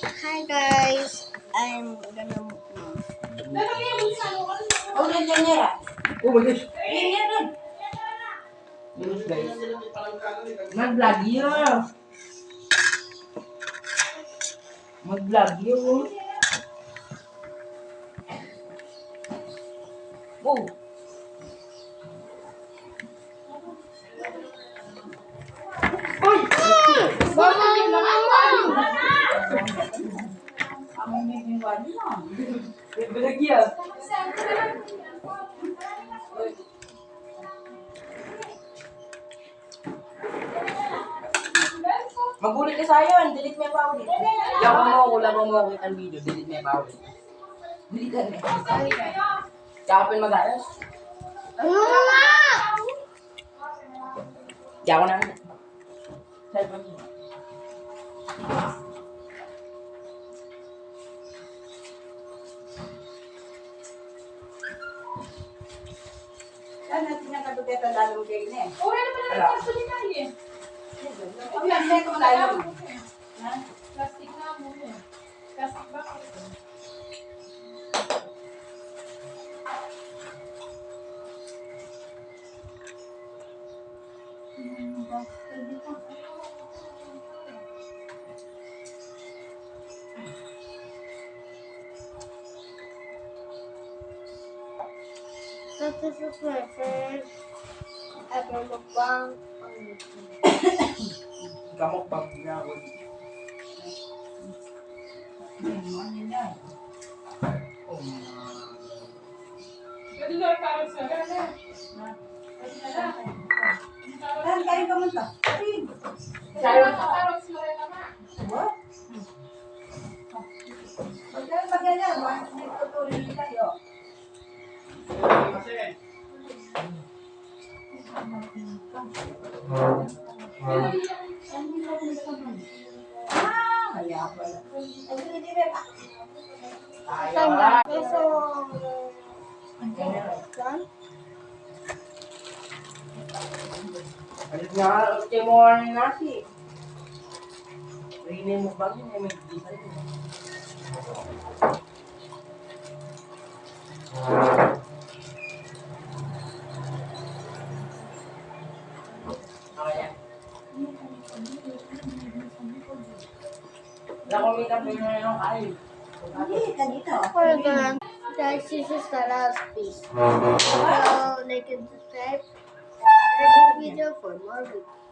Hi guys, I'm gonna Oh, ganyan niya. Oh my gosh. Ganyan yan. Yes guys. Mag-vlog yun. Mag-vlog yun. Oh. Uy! Ang may wali na. Vlog yun. Magulit ka sa'yo, delete mo yung paulit. Wala mo kita ang video. Delete mo yung bawal. Dilitan mo. Kakapin mag-ayos. Di ako na. Cellphone mo. Saan natin yung kadugeta lalong kayo na eh? Ora naman ang gasolina eh. Ang lalong ko tayo. Ha? Plastic na mo eh. Plastic ba? This is my first ever mukbang on YouTube. Kamok pang ginawin. Ano yan? Oh my. Pwede na parang sa gana. Saan kayo kamunta? Parang sila rin naman. What? Magkano ba? May tutuloy tayo. Kaya pala. Hindi ba? Tanda. So, done? Alit nga, ulit mo ang nasi. Rini mo bang yun? May diesel yun. Okay. Nakumita po yun yung kain. Hindi, kanito. We're done. Guys, this is the last piece. So, like and subscribe. Share this video for more videos.